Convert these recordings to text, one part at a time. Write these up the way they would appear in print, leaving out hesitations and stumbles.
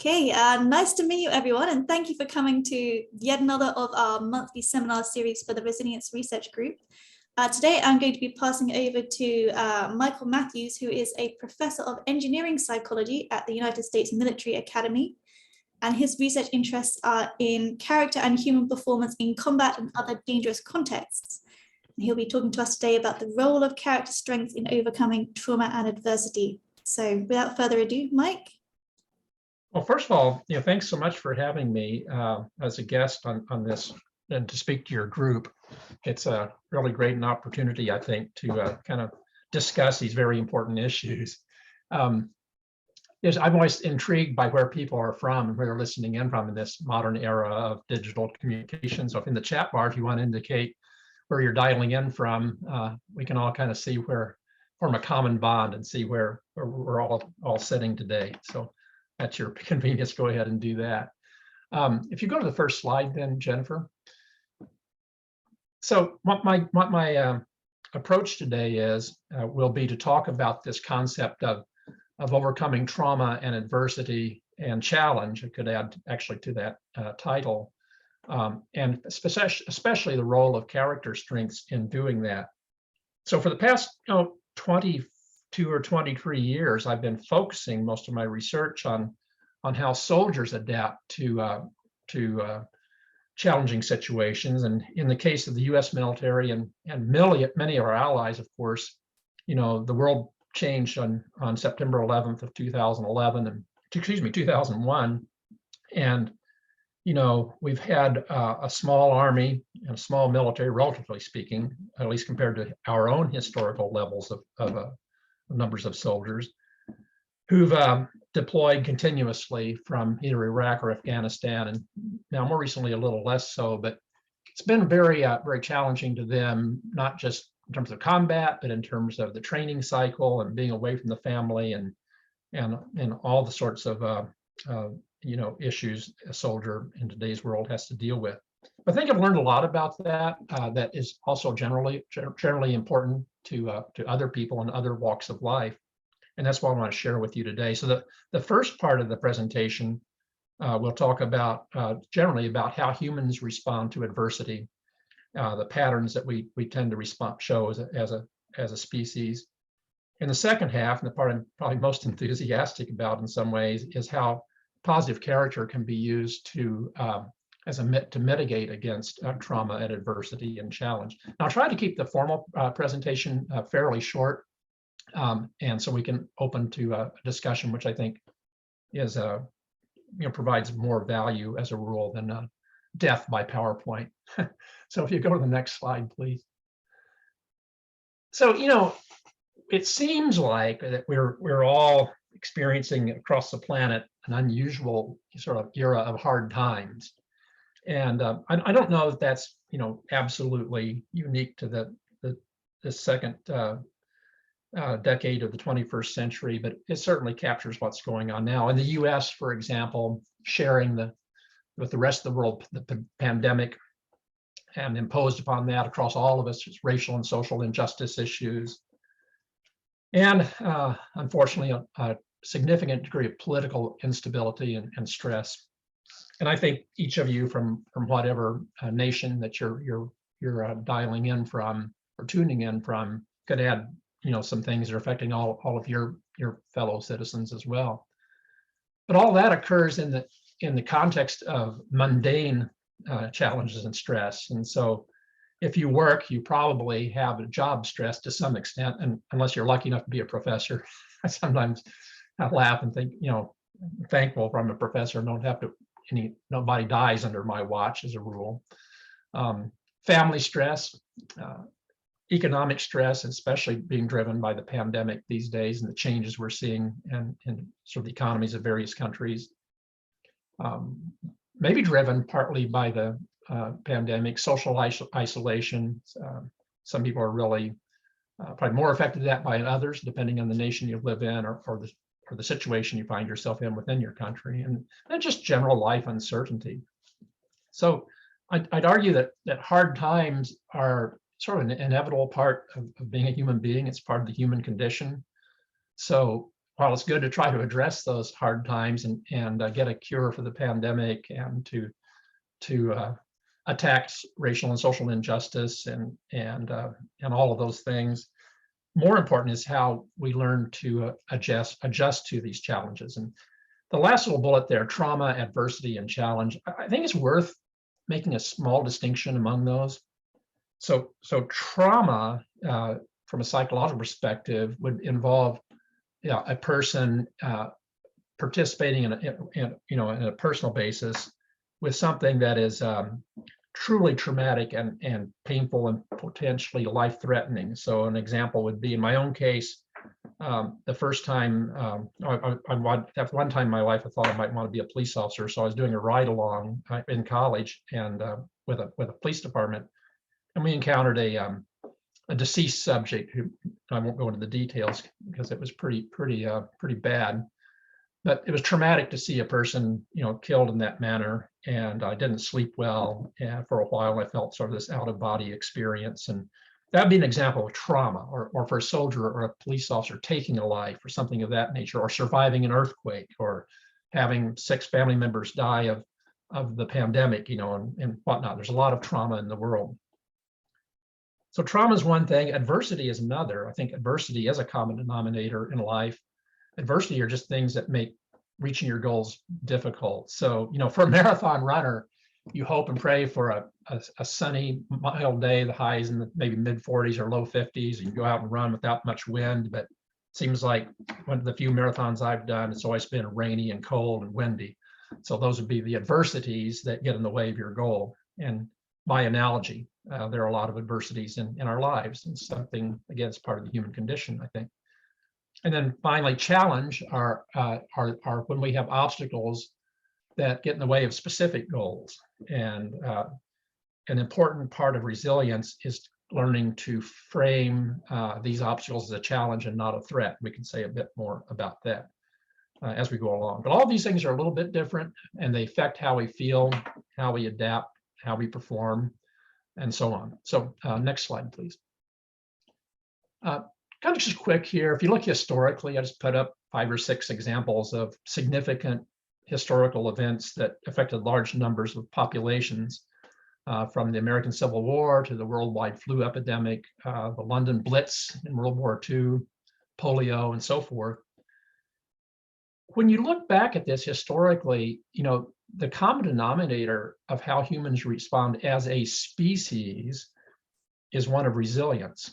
Okay, nice to meet you, everyone, and thank you for coming to yet another of our monthly seminar series for the Resilience Research Group. Today, I'm going to be passing over to Michael Matthews, who is a professor of engineering psychology at the United States Military Academy, and his research interests are in character and human performance in combat and other dangerous contexts. And he'll be talking to us today about the role of character strength in overcoming trauma and adversity. So without further ado, Mike. Well, first of all, thanks so much for having me as a guest on this and to speak to your group. It's a really great opportunity, I think, to kind of discuss these very important issues. I'm always intrigued by where people are from and where they're listening in from in this modern era of digital communication. So if in the chat bar, if you want to indicate where you're dialing in from, we can all kind of see form a common bond and see where we're all sitting today. So at your convenience, go ahead and do that. If you go to the first slide then, Jennifer. So what my approach today is will be to talk about this concept of overcoming trauma and adversity and challenge. I could add actually to that title, and especially the role of character strengths in doing that. So for the past 22 or 23 years, I've been focusing most of my research on how soldiers adapt to challenging situations. And in the case of the U.S. military and many of our allies, of course, the world changed on September 11th of 2001. And, we've had a small army and a small military, relatively speaking, at least compared to our own historical levels of numbers of soldiers who've deployed continuously from either Iraq or Afghanistan, and now more recently a little less so, but it's been very challenging to them, not just in terms of combat, but in terms of the training cycle and being away from the family and all the sorts of issues a soldier in today's world has to deal with. But I think I've learned a lot about that. That is also generally important to other people in other walks of life. And that's what I want to share with you today. So the first part of the presentation, we'll talk about generally about how humans respond to adversity, the patterns that we tend to show as a species. In the second half, and the part I'm probably most enthusiastic about in some ways, is how positive character can be used to mitigate against trauma and adversity and challenge. Now, I'll try to keep the formal presentation fairly short. And so we can open to a discussion, which I think is provides more value as a rule than death by PowerPoint. So if you go to the next slide, please. So it seems like that we're all experiencing across the planet an unusual sort of era of hard times, and I don't know if that's absolutely unique to the second decade of the 21st century, but it certainly captures what's going on now. In the US, for example, sharing with the rest of the world the pandemic and imposed upon that across all of us racial and social injustice issues. And unfortunately, a significant degree of political instability and stress. And I think each of you from whatever nation that you're dialing in from or tuning in from could add some things that are affecting all of your fellow citizens as well. But all that occurs in the context of mundane challenges and stress. And so if you work, you probably have a job stress to some extent, and unless you're lucky enough to be a professor. I sometimes laugh and think, thankful I'm a professor and don't have to, nobody dies under my watch as a rule. Family stress, economic stress, especially being driven by the pandemic these days and the changes we're seeing in sort of the economies of various countries. Maybe driven partly by the pandemic, social isolation. Some people are really probably more affected that by others, depending on the nation you live in or the situation you find yourself in within your country, and just general life uncertainty. So I'd argue that hard times are sort of an inevitable part of being a human being. It's part of the human condition. So while it's good to try to address those hard times and get a cure for the pandemic and to attack racial and social injustice and all of those things, more important is how we learn to adjust to these challenges. And the last little bullet there, trauma, adversity, and challenge, I think it's worth making a small distinction among those. So trauma, from a psychological perspective, would involve a person participating in a personal basis with something that is truly traumatic and painful and potentially life-threatening. So an example would be, in my own case, the first time, at one time in my life, I thought I might want to be a police officer. So I was doing a ride-along in college and with a police department, and we encountered a deceased subject who, I won't go into the details because it was pretty bad. But it was traumatic to see a person, killed in that manner, and I didn't sleep well. And for a while, I felt sort of this out-of-body experience, and that'd be an example of trauma, or for a soldier or a police officer taking a life, or something of that nature, or surviving an earthquake, or having 6 family members die of the pandemic, and whatnot. There's a lot of trauma in the world. So trauma is one thing. Adversity is another. I think adversity is a common denominator in life. Adversity are just things that make reaching your goals difficult. So, for a marathon runner, you hope and pray for a sunny, mild day, the highs in the maybe mid 40s or low 50s, and you go out and run without much wind. But it seems like one of the few marathons I've done, it's always been rainy and cold and windy. So those would be the adversities that get in the way of your goal. And by analogy, there are a lot of adversities in our lives, and something, again, it's part of the human condition, I think. And then finally, challenge are when we have obstacles that get in the way of specific goals. And an important part of resilience is learning to frame these obstacles as a challenge and not a threat. We can say a bit more about that as we go along. But all these things are a little bit different, and they affect how we feel, how we adapt, how we perform, and so on. So next slide, please. Kind of just quick here, if you look historically, I just put up 5 or 6 examples of significant historical events that affected large numbers of populations, from the American Civil War to the worldwide flu epidemic, the London Blitz in World War II, polio, and so forth. When you look back at this historically, the common denominator of how humans respond as a species is one of resilience.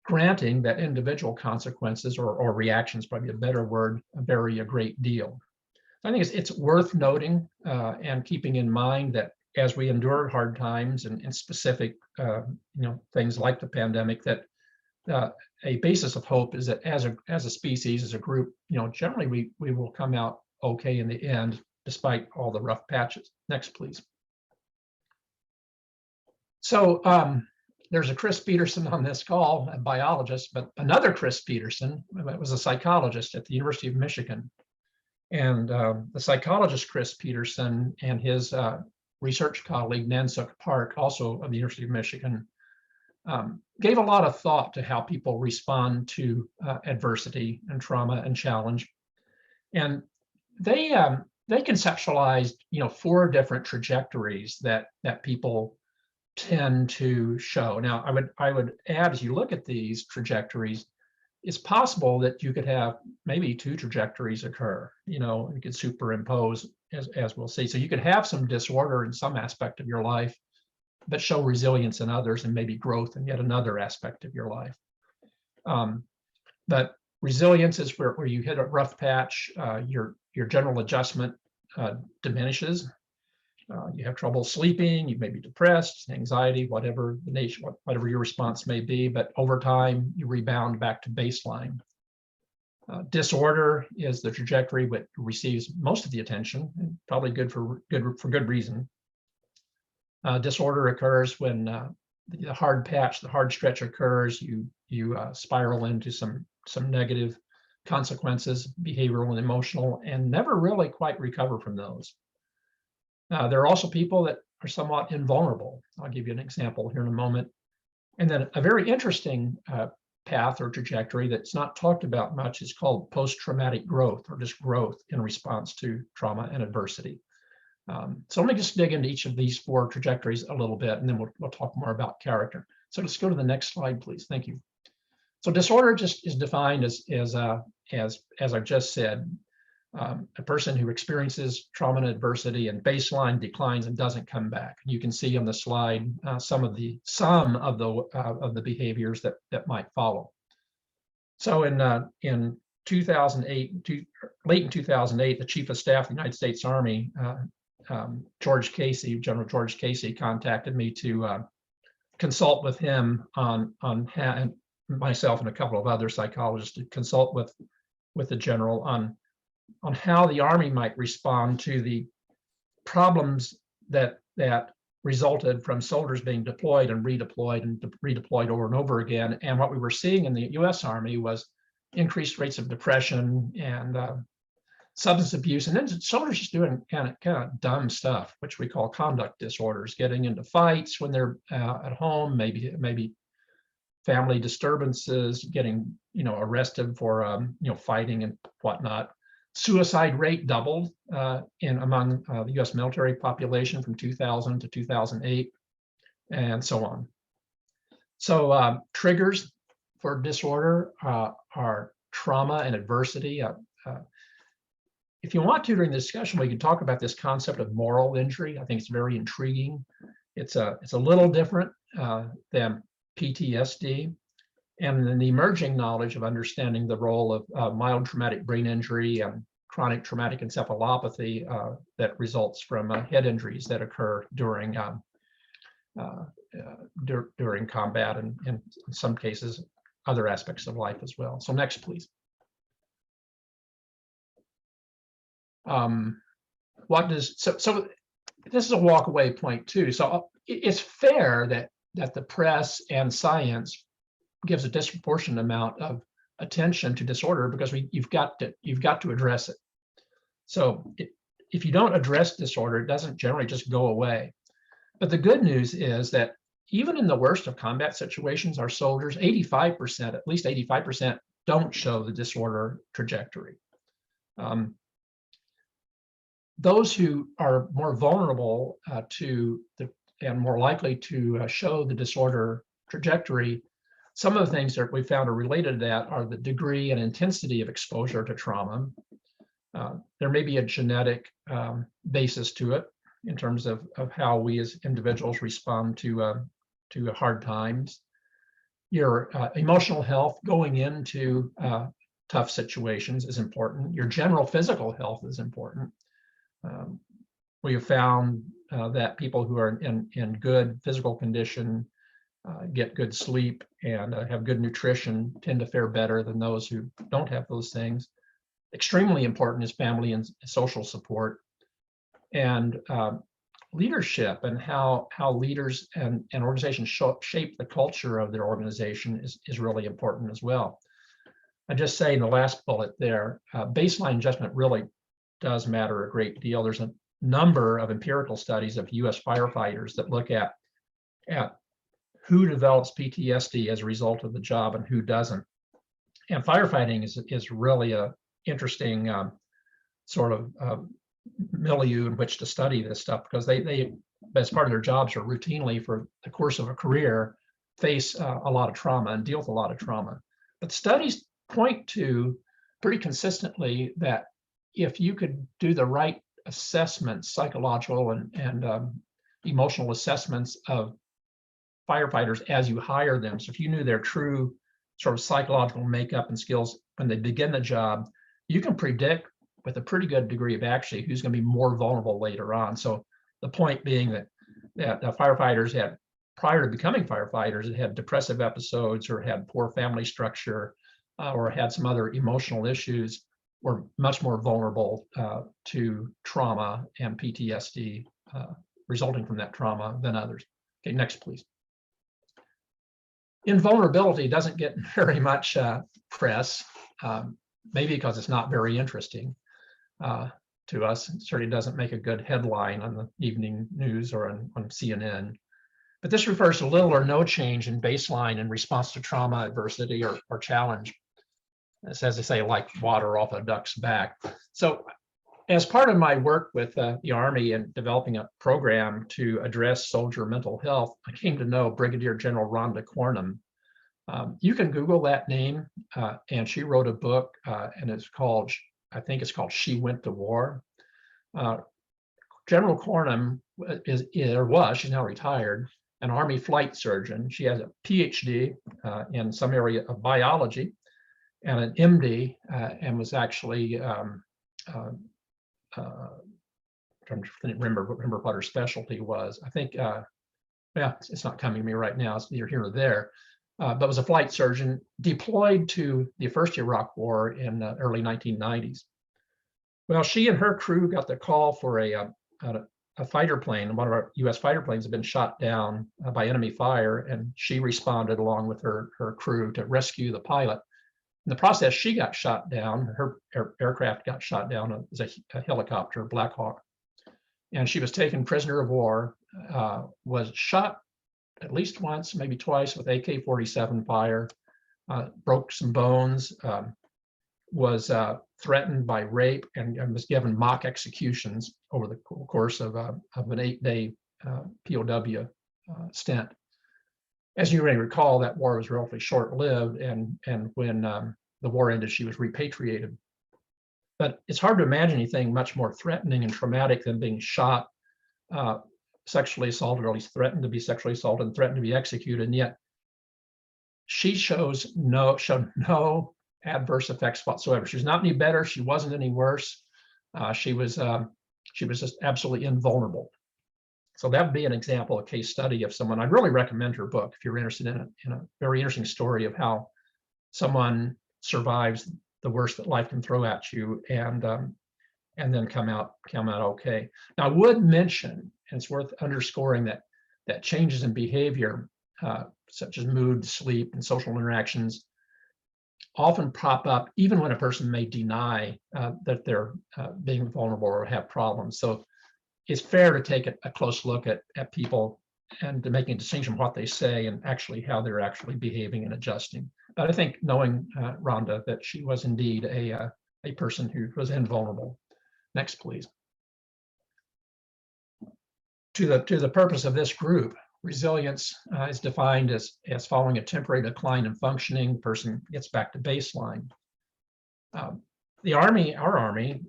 Granting that individual consequences or reactions, probably a better word, vary a great deal. I think it's worth noting and keeping in mind that as we endure hard times and specific things like the pandemic, that a basis of hope is that as a species, as a group, generally we will come out okay in the end, despite all the rough patches. Next, please. So there's a Chris Peterson on this call, a biologist, but another Chris Peterson was a psychologist at the University of Michigan. And the psychologist Chris Peterson and his research colleague Nansuk Park, also of the University of Michigan, gave a lot of thought to how people respond to adversity and trauma and challenge. And they conceptualized 4 different trajectories that people tend to show. Now, I would add, as you look at these trajectories, it's possible that you could have maybe 2 trajectories occur. You could superimpose, as we'll see. So you could have some disorder in some aspect of your life, but show resilience in others, and maybe growth in yet another aspect of your life. But resilience is where you hit a rough patch, your general adjustment diminishes. You have trouble sleeping, you may be depressed, anxiety, whatever the nature, whatever your response may be, but over time you rebound back to baseline. Disorder is the trajectory that receives most of the attention, and probably for good reason. Disorder occurs when the hard patch, the hard stretch occurs. You spiral into some negative consequences, behavioral and emotional, and never really quite recover from those. There are also people that are somewhat invulnerable. I'll give you an example here in a moment. And then a very interesting path or trajectory that's not talked about much is called post-traumatic growth, or just growth in response to trauma and adversity. So let me just dig into each of these 4 trajectories a little bit, and then we'll talk more about character. So let's go to the next slide, please. Thank you. So disorder just is defined as I've just said, a person who experiences trauma and adversity and baseline declines and doesn't come back. You can see on the slide some of the behaviors that might follow. So in 2008, late in 2008, the Chief of Staff of the United States Army, George Casey, General George Casey, contacted me to consult with him on and myself and a couple of other psychologists to consult with the general on how the Army might respond to the problems that resulted from soldiers being deployed and redeployed over and over again. And what we were seeing in the U.S. Army was increased rates of depression and substance abuse, and then soldiers just doing kind of dumb stuff, which we call conduct disorders, getting into fights when they're at home, maybe family disturbances, getting arrested for fighting and whatnot. Suicide rate doubled among the U.S. military population from 2000 to 2008, and so on. So triggers for disorder are trauma and adversity. If you want to, during the discussion, we can talk about this concept of moral injury. I think it's very intriguing. It's a little different than PTSD. And then the emerging knowledge of understanding the role of mild traumatic brain injury and chronic traumatic encephalopathy that results from head injuries that occur during combat, and in some cases, other aspects of life as well. So next, please. So this is a walk away point too. So it's fair that the press and science gives a disproportionate amount of attention to disorder because you've got to address it. So if you don't address disorder, it doesn't generally just go away. But the good news is that even in the worst of combat situations, our soldiers, 85%, at least 85%, don't show the disorder trajectory. Those who are more vulnerable and more likely to show the disorder trajectory, some of the things that we found are related to that are the degree and intensity of exposure to trauma. There may be a genetic basis to it in terms of how we as individuals respond to hard times. Your emotional health going into tough situations is important. Your general physical health is important. We have found that people who are in good physical condition, get good sleep, and have good nutrition tend to fare better than those who don't have those things. Extremely important is family and social support, and leadership, and how leaders and organizations shape the culture of their organization is really important as well. I just say in the last bullet there, baseline adjustment really does matter a great deal. There's a number of empirical studies of U.S. firefighters that look at who develops PTSD as a result of the job and who doesn't. And firefighting is really a interesting sort of milieu in which to study this stuff, because they as part of their jobs, are routinely for the course of a career face a lot of trauma and deal with a lot of trauma. But studies point to pretty consistently that if you could do the right assessments, psychological and emotional assessments of firefighters as you hire them, so if you knew their true sort of psychological makeup and skills when they begin the job, you can predict with a pretty good degree of accuracy who's going to be more vulnerable later on. So the point being that firefighters had, prior to becoming firefighters, had depressive episodes or had poor family structure or had some other emotional issues, were much more vulnerable to trauma and PTSD resulting from that trauma than others. Okay, next, please. Invulnerability doesn't get very much press, maybe because it's not very interesting to us. It certainly doesn't make a good headline on the evening news or on CNN. But this refers to little or no change in baseline in response to trauma, adversity, or challenge. It's, as they say, like water off a duck's back. So as part of my work with the Army and developing a program to address soldier mental health, I came to know Brigadier General Rhonda Cornum. You can Google that name, and she wrote a book, and it's called, I think it's called She Went to War. General Cornum was, she's now retired, an Army flight surgeon. She has a PhD in some area of biology and an MD, and was actually trying to remember what her specialty was. I think, yeah, it's not coming to me right now. It's neither here nor there. But was a flight surgeon deployed to the first Iraq War in the early 1990s. Well, she and her crew got the call for a fighter plane. One of our U.S. fighter planes had been shot down by enemy fire, and she responded along with her crew to rescue the pilot. In the process, she got shot down. Her aircraft got shot down. It was a helicopter, Black Hawk, and she was taken prisoner of war. Was shot at least once, maybe twice, with AK-47 fire. Broke some bones. Was threatened by rape and was given mock executions over the course of an 8-day POW stint. As you may recall, that war was relatively short-lived, and when the war ended, she was repatriated. But it's hard to imagine anything much more threatening and traumatic than being shot, sexually assaulted, or at least threatened to be sexually assaulted and threatened to be executed. And yet she showed no adverse effects whatsoever. She was not any better. She wasn't any worse. She was just absolutely invulnerable. So that would be an example, a case study of someone. I'd really recommend her book if you're interested in a very interesting story of how someone survives the worst that life can throw at you, and then come out okay. Now, I would mention, and it's worth underscoring, that changes in behavior, such as mood, sleep, and social interactions, often pop up even when a person may deny that they're being vulnerable or have problems. So it's fair to take a close look at people and to make a distinction of what they say and actually how they're actually behaving and adjusting. But I think knowing Rhonda, that she was indeed a person who was invulnerable. Next, please. To the purpose of this group, resilience is defined as following a temporary decline in functioning. The person gets back to baseline. The Army, our Army,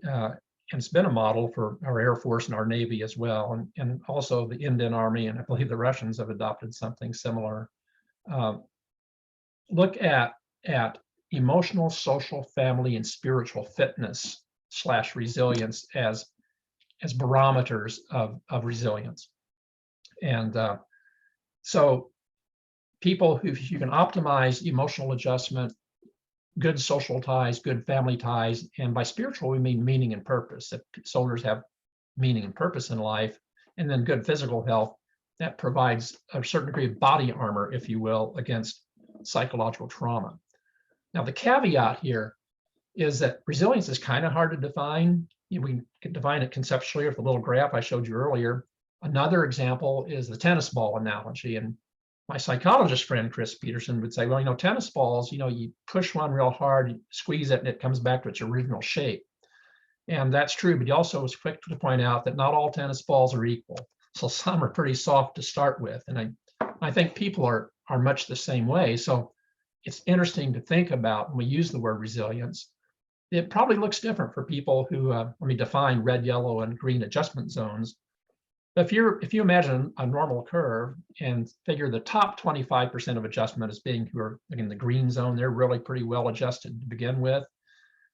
and it's been a model for our Air Force and our Navy as well, and also the Indian Army, and I believe the Russians have adopted something similar. Look at emotional, social, family, and spiritual fitness / resilience as barometers of resilience. And so people who you can optimize emotional adjustment, good social ties, good family ties, and by spiritual, we mean meaning and purpose. If soldiers have meaning and purpose in life, and then good physical health, that provides a certain degree of body armor, if you will, against psychological trauma. Now, the caveat here is that resilience is kind of hard to define. We can define it conceptually with the little graph I showed you earlier. Another example is the tennis ball analogy. And my psychologist friend, Chris Peterson, would say, well, tennis balls, you push one real hard, you squeeze it, and it comes back to its original shape. And that's true, but he also was quick to point out that not all tennis balls are equal. So some are pretty soft to start with. And I think people are much the same way. So it's interesting to think about when we use the word resilience. It probably looks different for people who, let me define red, yellow, and green adjustment zones. If you imagine a normal curve and figure the top 25% of adjustment as being who are in the green zone, they're really pretty well adjusted to begin with.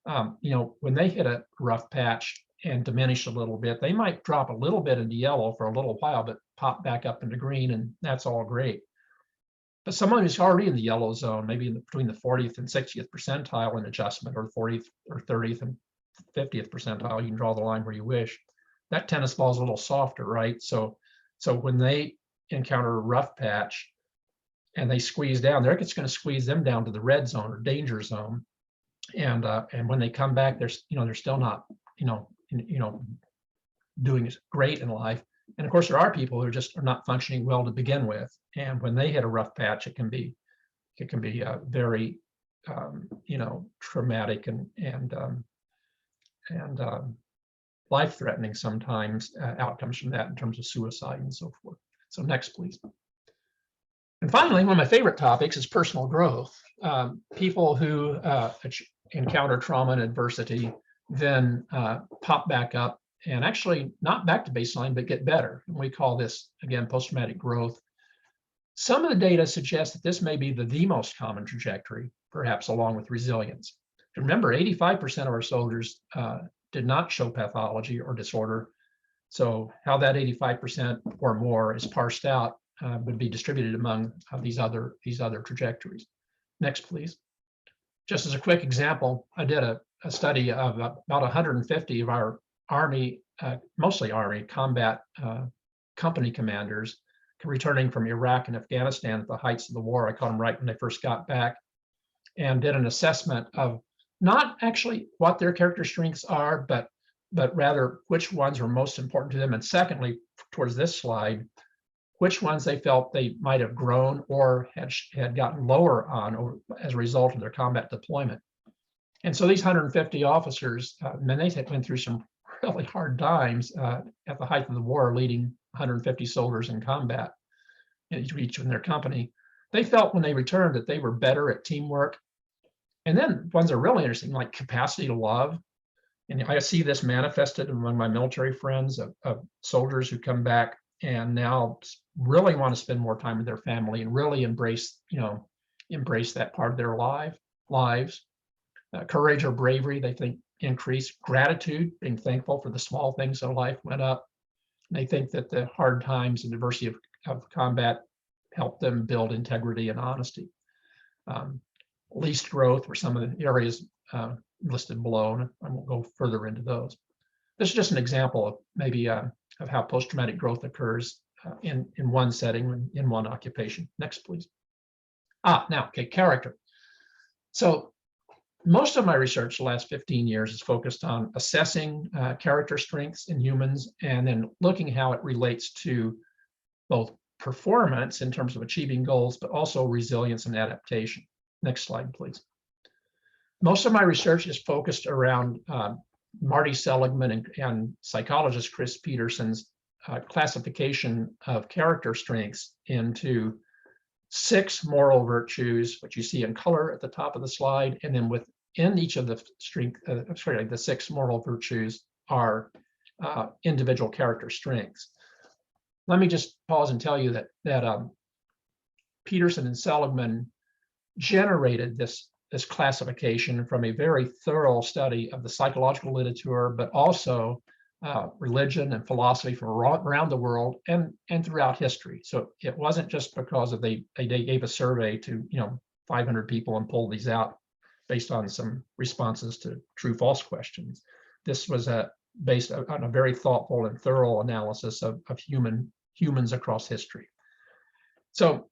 When they hit a rough patch and diminish a little bit, they might drop a little bit into yellow for a little while, but pop back up into green, and that's all great. But someone who's already in the yellow zone, maybe between the 40th and 60th percentile in adjustment, or 40th or 30th and 50th percentile, you can draw the line where you wish. That tennis ball is a little softer, right? So when they encounter a rough patch and they squeeze down, they're just going to squeeze them down to the red zone or danger zone. And when they come back, they're still not, doing great in life. And of course, there are people who just are not functioning well to begin with. And when they hit a rough patch, it can be very, traumatic and life-threatening sometimes outcomes from that in terms of suicide and so forth. So next, please. And finally, one of my favorite topics is personal growth. People who encounter trauma and adversity then pop back up and actually not back to baseline, but get better. And we call this, again, post-traumatic growth. Some of the data suggests that this may be the most common trajectory, perhaps along with resilience. Remember, 85% of our soldiers did not show pathology or disorder. So how that 85% or more is parsed out would be distributed among these other trajectories. Next, please. Just as a quick example, I did a study of about 150 of our Army, mostly Army combat company commanders returning from Iraq and Afghanistan at the heights of the war. I caught them right when they first got back, and did an assessment of not actually what their character strengths are, but rather which ones were most important to them. And secondly, towards this slide, which ones they felt they might have grown or had gotten lower on as a result of their combat deployment. And so these 150 officers, they went through some really hard times at the height of the war, leading 150 soldiers in combat, each in their company. They felt when they returned that they were better at teamwork. And then ones that are really interesting, like capacity to love. And I see this manifested among my military friends of soldiers who come back and now really want to spend more time with their family and really embrace that part of their lives. Courage or bravery, they think, increased. Gratitude, being thankful for the small things in life, went up. They think that the hard times and adversity of combat helped them build integrity and honesty. Least growth were some of the areas listed below, and I won't go further into those. This is just an example of maybe of how post-traumatic growth occurs in one setting, in one occupation. Next, please. Now, okay, character. So most of my research the last 15 years is focused on assessing character strengths in humans and then looking how it relates to both performance in terms of achieving goals, but also resilience and adaptation. Next slide, please. Most of my research is focused around Marty Seligman and psychologist Chris Peterson's classification of character strengths into 6 moral virtues, which you see in color at the top of the slide, and then within each of the the 6 moral virtues are individual character strengths. Let me just pause and tell you that Peterson and Seligman generated this classification from a very thorough study of the psychological literature, but also religion and philosophy from around the world and throughout history. So it wasn't just because they gave a survey to 500 people and pulled these out based on some responses to true/false questions. This was based on a very thoughtful and thorough analysis of humans across history. So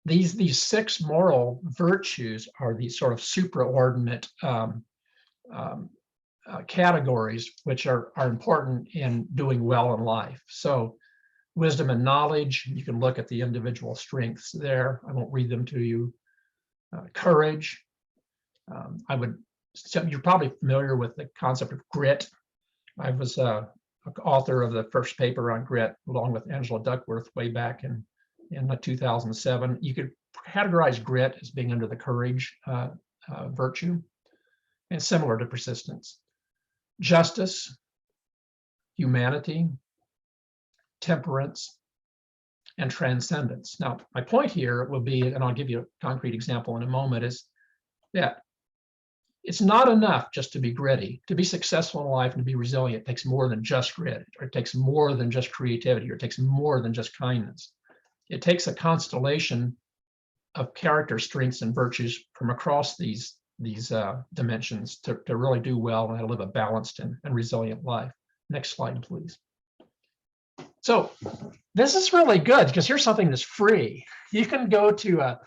these 6 moral virtues are these sort of supraordinate categories which are important in doing well in life. So wisdom and knowledge, you can look at the individual strengths there. I won't read them to you. Courage. You're probably familiar with the concept of grit. I was author of the first paper on grit along with Angela Duckworth way back in 2007. You could categorize grit as being under the courage virtue, and similar to persistence. Justice, humanity, temperance, and transcendence. Now, my point here will be, and I'll give you a concrete example in a moment, is that it's not enough just to be gritty. To be successful in life and to be resilient takes more than just grit, or it takes more than just creativity, or it takes more than just kindness. It takes a constellation of character strengths and virtues from across these dimensions to really do well and to live a balanced and resilient life. Next slide, please. So this is really good because here's something that's free. You can go to or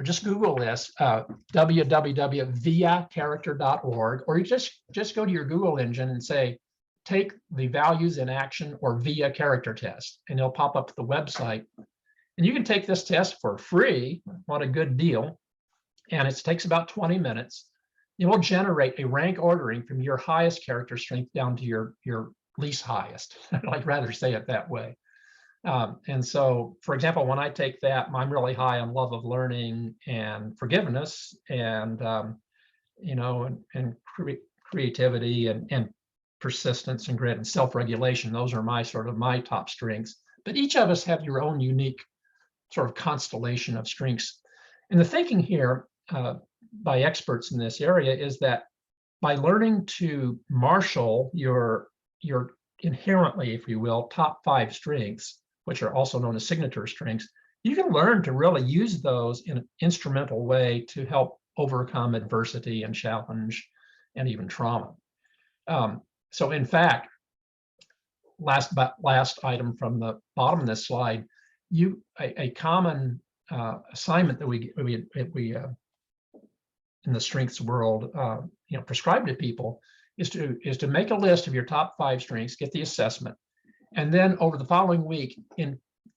just Google this, www.viacharacter.org, or you just go to your Google engine and say, take the values in action or via character test, and it'll pop up at the website. And you can take this test for free. What a good deal. And it takes about 20 minutes. It will generate a rank ordering from your highest character strength down to your least highest. I'd rather say it that way. And so, for example, when I take that, I'm really high on love of learning and forgiveness and, and creativity and persistence and grit and self-regulation. Those are my top strengths. But each of us have your own unique sort of constellation of strengths. And the thinking here by experts in this area is that by learning to marshal your inherently, if you will, top 5 strengths, which are also known as signature strengths, you can learn to really use those in an instrumental way to help overcome adversity and challenge and even trauma. So in fact, last item from the bottom of this slide, a common assignment that we in the strengths world prescribe to people is to make a list of your top 5 strengths, get the assessment, and then over the following week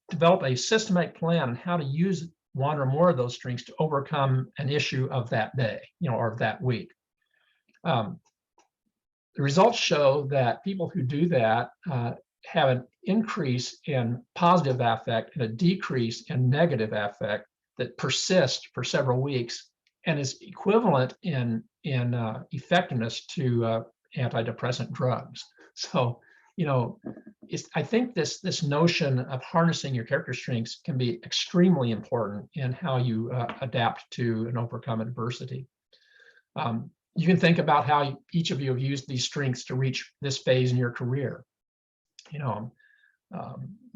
develop a systematic plan on how to use one or more of those strengths to overcome an issue of that day, or of that week. The results show that people who do that have an increase in positive affect and a decrease in negative affect that persists for several weeks and is equivalent in effectiveness to antidepressant drugs. So, I think this notion of harnessing your character strengths can be extremely important in how you adapt to and overcome adversity. You can think about how each of you have used these strengths to reach this phase in your career. And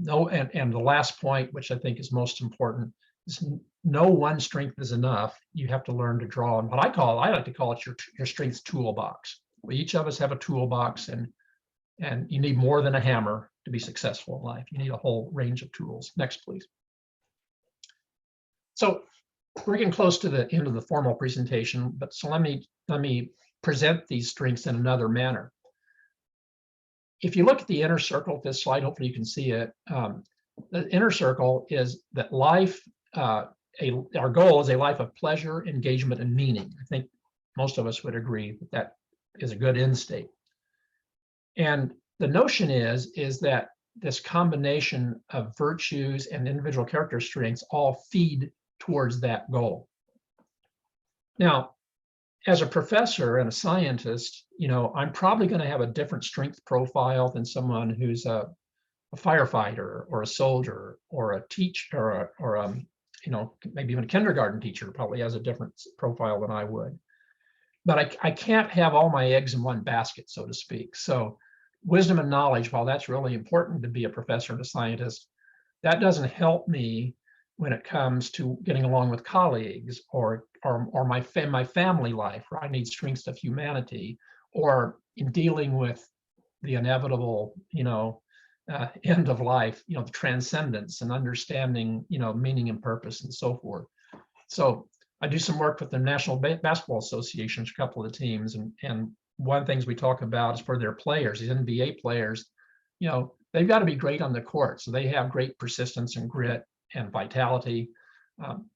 the last point, which I think is most important, is no one strength is enough. You have to learn to draw on what I like to call it your strengths toolbox. We each of us have a toolbox, and you need more than a hammer to be successful in life. You need a whole range of tools. Next, please. So we're getting close to the end of the formal presentation, but so let me present these strengths in another manner. If you look at the inner circle of this slide, hopefully you can see it. The inner circle is that life, our goal is a life of pleasure, engagement, and meaning. I think most of us would agree that is a good end state. And the notion is that this combination of virtues and individual character strengths all feed towards that goal. Now, as a professor and a scientist, I'm probably going to have a different strength profile than someone who's a firefighter or a soldier or a teacher or maybe even a kindergarten teacher probably has a different profile than I would. But I can't have all my eggs in one basket, so to speak. So wisdom and knowledge, while that's really important to be a professor and a scientist, that doesn't help me when it comes to getting along with colleagues or my family life, where I need strengths of humanity, or in dealing with the inevitable, end of life, the transcendence and understanding, meaning and purpose and so forth. So I do some work with the National Basketball Association, a couple of the teams, and one of the things we talk about is for their players, these NBA players, they've got to be great on the court. So they have great persistence and grit and vitality,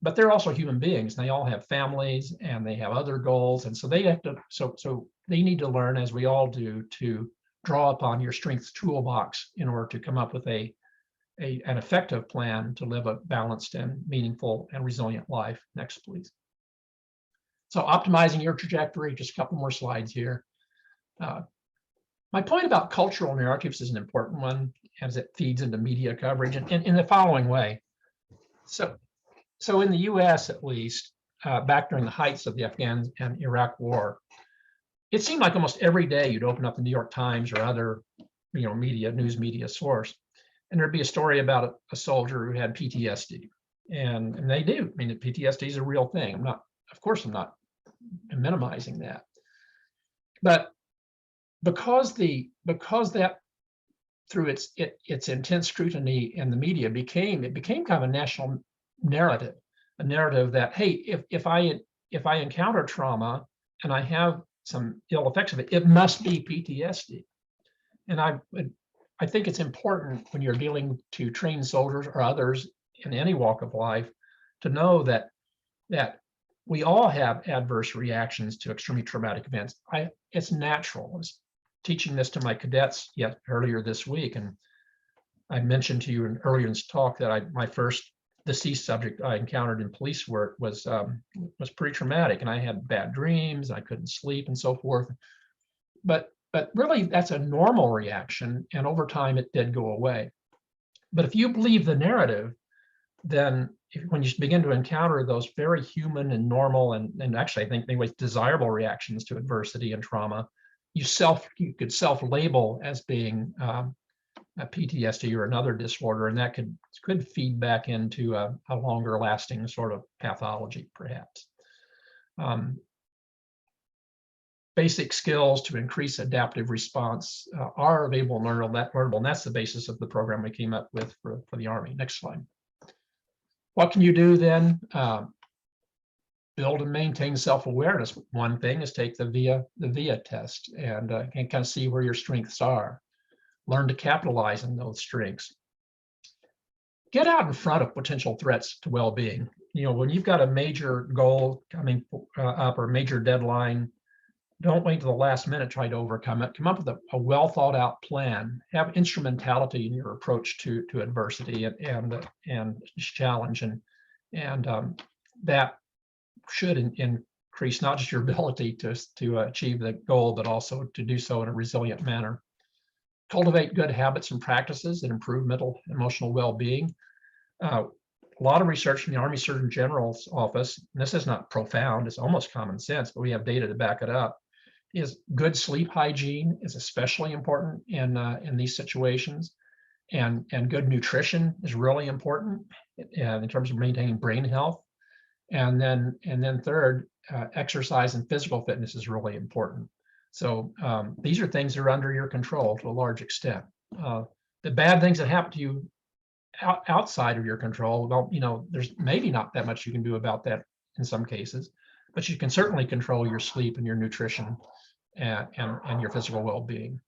but they're also human beings. And they all have families and they have other goals. And so they have to, so they need to learn, as we all do, to draw upon your strengths toolbox in order to come up with an effective plan to live a balanced and meaningful and resilient life. Next, please. So optimizing your trajectory, just a couple more slides here. My point about cultural narratives is an important one, as it feeds into media coverage in the following way. So in the US, at least, back during the heights of the Afghan and Iraq war, it seemed like almost every day you'd open up the New York Times or other news media source, and there'd be a story about a soldier who had PTSD. And they do. I mean, PTSD is a real thing. Of course, I'm not minimizing that. But because that through its intense scrutiny in the media became kind of a national narrative, a narrative that, hey, if I encounter trauma and I have some ill effects of it, it must be PTSD. And I think it's important when you're dealing to train soldiers or others in any walk of life to know that we all have adverse reactions to extremely traumatic events. It's natural. I was teaching this to my cadets earlier this week, and I mentioned to you earlier in this talk that my first deceased subject I encountered in police work was pretty traumatic, and I had bad dreams, I couldn't sleep, and so forth. But really, that's a normal reaction, and over time, it did go away. But if you believe the narrative, then when you begin to encounter those very human and normal and actually I think maybe desirable reactions to adversity and trauma, you could self-label as being a PTSD or another disorder, and that could feed back into a longer lasting sort of pathology, perhaps. Basic skills to increase adaptive response are available and learnable, and that's the basis of the program we came up with for the Army. Next slide. What can you do then? Build and maintain self-awareness. One thing is take the VIA test and kind of see where your strengths are. Learn to capitalize on those strengths. Get out in front of potential threats to well-being. When you've got a major goal coming up or a major deadline, don't wait till the last minute trying to overcome it. Come up with a well thought out plan. Have instrumentality in your approach to adversity and challenge, and that should increase not just your ability to achieve the goal, but also to do so in a resilient manner. Cultivate good habits and practices that improve mental emotional well-being. A lot of research from the Army Surgeon General's office, and this is not profound, it's almost common sense, but we have data to back it up, is good sleep hygiene is especially important in these situations, and good nutrition is really important in terms of maintaining brain health, and then third, exercise and physical fitness is really important. So these are things that are under your control to a large extent. The bad things that happen to you outside of your control, well, there's maybe not that much you can do about that in some cases, but you can certainly control your sleep and your nutrition and your physical well-being.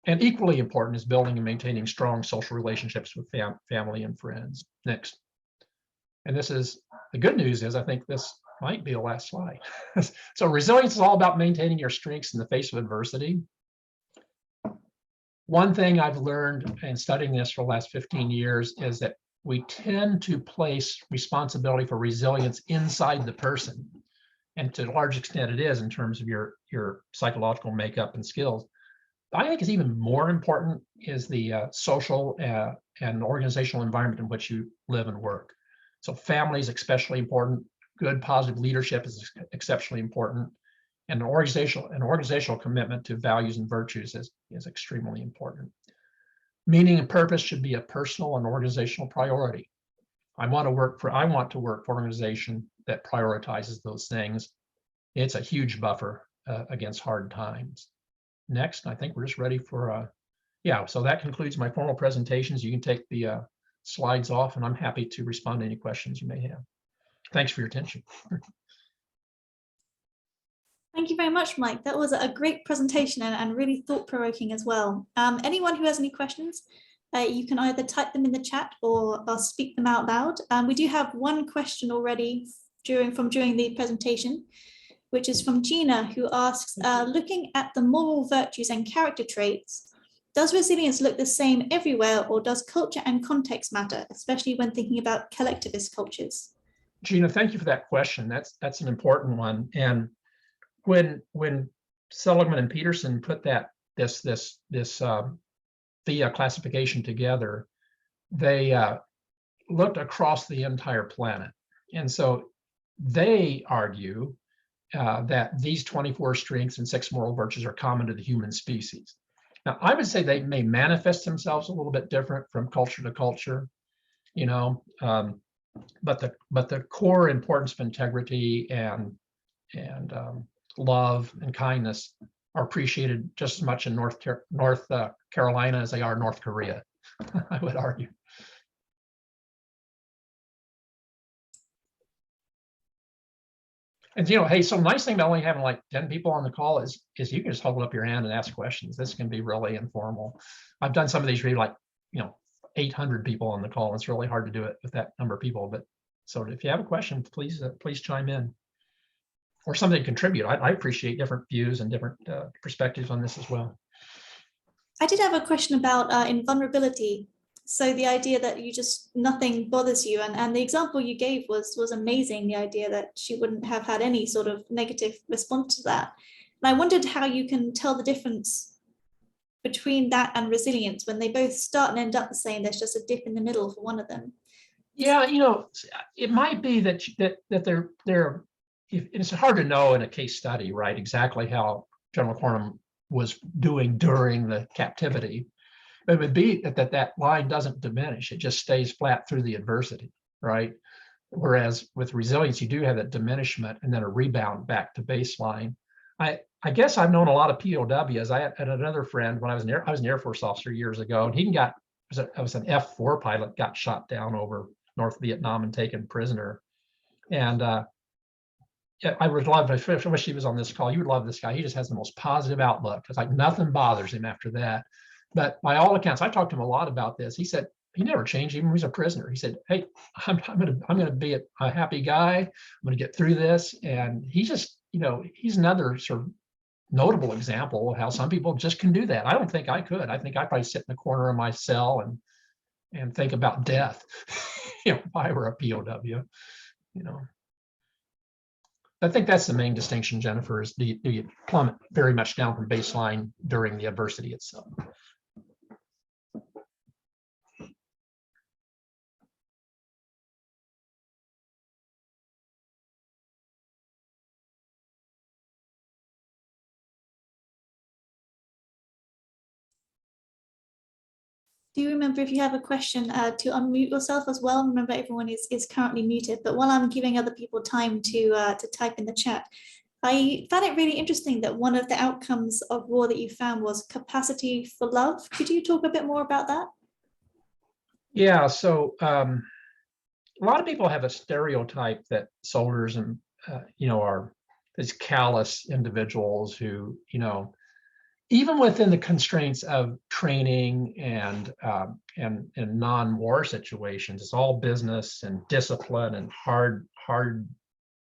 And equally important is building and maintaining strong social relationships with family and friends. Next. And this is, the good news is, I think this might be the last slide. So resilience is all about maintaining your strengths in the face of adversity. One thing I've learned in studying this for the last 15 years is that we tend to place responsibility for resilience inside the person. And to a large extent it is in terms of your psychological makeup and skills. I think is even more important is the social and organizational environment in which you live and work. So family is especially important. Good positive leadership is exceptionally important. And an organizational commitment to values and virtues is extremely important. Meaning and purpose should be a personal and organizational priority. I want to work for an organization that prioritizes those things. It's a huge buffer against hard times. Next, I think we're just ready for, so that concludes my formal presentations. You can take the slides off, and I'm happy to respond to any questions you may have. Thanks for your attention. Thank you very much, Mike. That was a great presentation and really thought-provoking as well. Anyone who has any questions, you can either type them in the chat or speak them out loud. We do have one question already during the presentation, which is from Gina, who asks, looking at the moral virtues and character traits, does resilience look the same everywhere, or does culture and context matter, especially when thinking about collectivist cultures? Gina, thank you for that question. That's an important one. And when Seligman and Peterson put this VIA classification together, they looked across the entire planet, and so they argue that these 24 strengths and 6 moral virtues are common to the human species. Now, I would say they may manifest themselves a little bit different from culture to culture, but the core importance of integrity and love and kindness are appreciated just as much in North Carolina as they are North Korea, I would argue. And hey, so the nice thing about only having like 10 people on the call is you can just hold up your hand and ask questions. This can be really informal. I've done some of these really like 800 people on the call. It's really hard to do it with that number of people. But so if you have a question, please chime in or something to contribute. I appreciate different views and different perspectives on this as well. I did have a question about invulnerability. So the idea that nothing bothers you, and the example you gave was amazing. The idea that she wouldn't have had any sort of negative response to that. And I wondered how you can tell the difference between that and resilience when they both start and end up the same. There's just a dip in the middle for one of them. Yeah, it might be that they're. It's hard to know in a case study, right? Exactly how General Cornum was doing during the captivity. It would be that line doesn't diminish. It just stays flat through the adversity, right? Whereas with resilience, you do have that diminishment and then a rebound back to baseline. I guess I've known a lot of POWs. I had another friend when I was an Air Force officer years ago, and he I was an F-4 pilot, got shot down over North Vietnam and taken prisoner. And I would love, I wish he was on this call. You would love this guy. He just has the most positive outlook. It's like nothing bothers him after that. But by all accounts, I talked to him a lot about this. He said he never changed, even when he was a prisoner. He said, "Hey, I'm gonna be a happy guy. I'm gonna get through this." And he just, he's another sort of notable example of how some people just can do that. I don't think I could. I think I'd probably sit in the corner of my cell and think about death, if I were a POW. I think that's the main distinction, Jennifer, is do you plummet very much down from baseline during the adversity itself. Do you remember, if you have a question, to unmute yourself as well? Remember, everyone is currently muted, but while I'm giving other people time to type in the chat, I found it really interesting that one of the outcomes of war that you found was capacity for love. Could you talk a bit more about that? Yeah, so a lot of people have a stereotype that soldiers and are these callous individuals who even within the constraints of training and non-war situations, it's all business and discipline and hard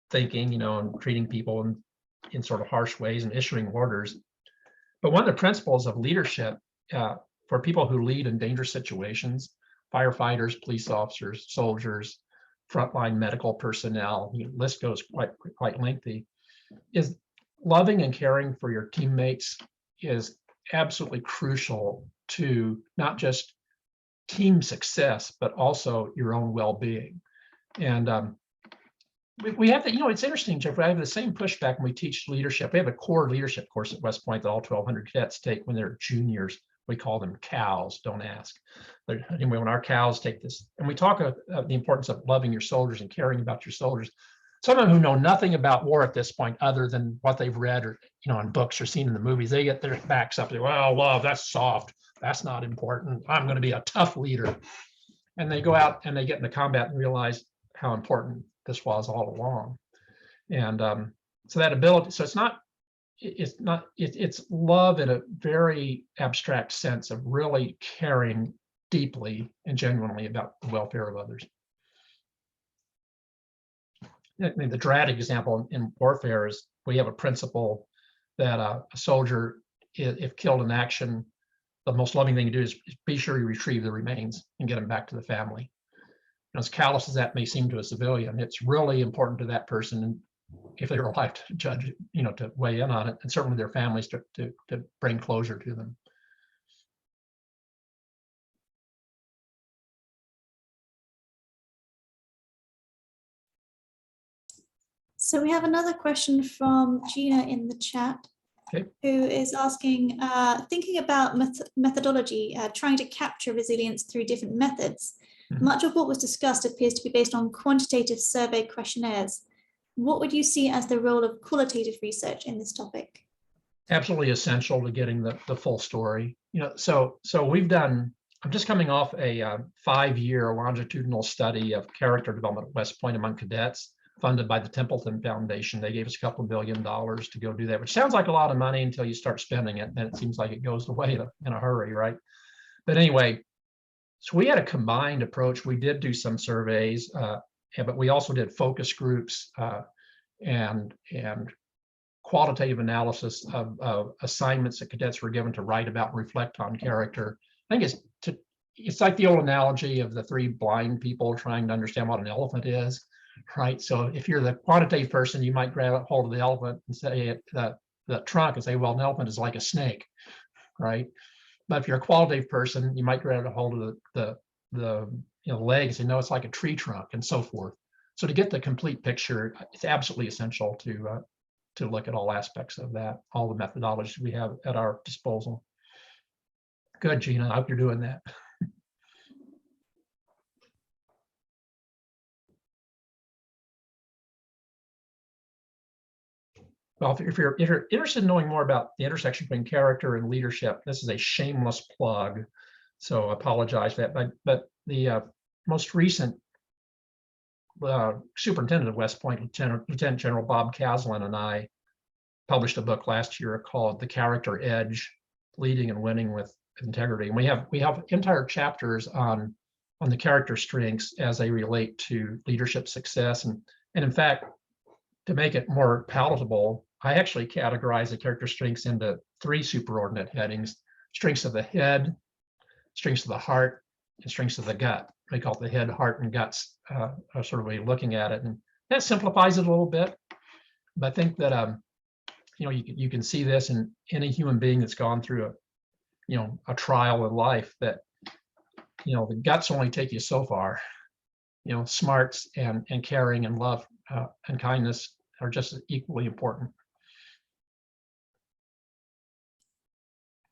thinking, and treating people in sort of harsh ways and issuing orders. But one of the principles of leadership for people who lead in dangerous situations, firefighters, police officers, soldiers, frontline medical personnel, the list goes quite lengthy, is loving and caring for your teammates is absolutely crucial to not just team success, but also your own well-being. And we have it's interesting, Jeff, we have the same pushback when we teach leadership. We have a core leadership course at West Point that all 1,200 cadets take when they're juniors. We call them cows, don't ask. But anyway, when our cows take this, and we talk about the importance of loving your soldiers and caring about your soldiers. Some of them who know nothing about war at this point, other than what they've read or in books or seen in the movies, they get their backs up. They, well, love, that's soft. That's not important. I'm going to be a tough leader. And they go out and they get into combat and realize how important this was all along. And so that ability, so it's love in a very abstract sense of really caring deeply and genuinely about the welfare of others. I mean, the dramatic example in warfare is we have a principle that a soldier, if killed in action, the most loving thing to do is be sure you retrieve the remains and get them back to the family. As callous as that may seem to a civilian, it's really important to that person, and if they're alive, to judge, to weigh in on it, and certainly their families to bring closure to them. So we have another question from Gina in the chat, okay, who is asking, thinking about methodology, trying to capture resilience through different methods. Mm-hmm. Much of what was discussed appears to be based on quantitative survey questionnaires. What would you see as the role of qualitative research in this topic? Absolutely essential to getting the full story. So we've done, I'm just coming off a 5-year longitudinal study of character development at West Point among cadets. funded by the Templeton Foundation. They gave us a couple of $1 billion to go do that, which sounds like a lot of money until you start spending it. And it seems like it goes away in a hurry, right? But anyway, so we had a combined approach. We did do some surveys, but we also did focus groups and qualitative analysis of assignments that cadets were given to write about and reflect on character. I think it's like the old analogy of the three blind people trying to understand what an elephant is, right? So if you're the quantitative person, you might grab a hold of the elephant and say the trunk and say, well, an elephant is like a snake, right? But if you're a qualitative person, you might grab a hold of the legs and know it's like a tree trunk and so forth. So to get the complete picture, it's absolutely essential to look at all aspects of that, all the methodologies we have at our disposal. Good, Gina. I hope you're doing that. Well, if you're interested in knowing more about the intersection between character and leadership, this is a shameless plug. So I apologize for that. But the most recent superintendent of West Point, Lieutenant General Bob Caslin, and I published a book last year called The Character Edge: Leading and Winning with Integrity. And we have entire chapters on the character strengths as they relate to leadership success. And in fact, to make it more palatable, I actually categorize the character strengths into 3 superordinate headings: strengths of the head, strengths of the heart, and strengths of the gut. We call it the head, heart, and guts sort of way of looking at it. And that simplifies it a little bit. But I think that you can see this in any human being that's gone through a trial in life, that the guts only take you so far. Smarts and caring and love and kindness are just equally important.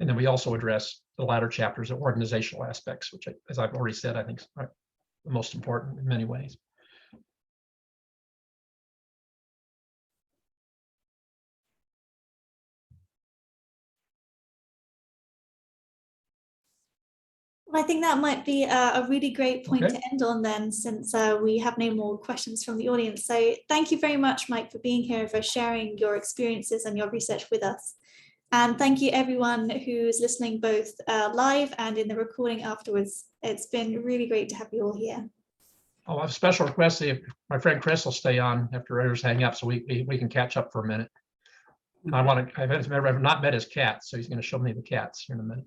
And then we also address the latter chapters of organizational aspects, which, as I've already said, I think are the most important in many ways. Well, I think that might be a really great point Okay. to end on then, since we have no more questions from the audience. So thank you very much, Mike, for being here, for sharing your experiences and your research with us. And thank you everyone who's listening both live and in the recording afterwards. It's been really great to have you all here. I'll have a special request if my friend Chris will stay on after others hang up, so we can catch up for a minute. I've not met his cat, so he's going to show me the cats here in a minute.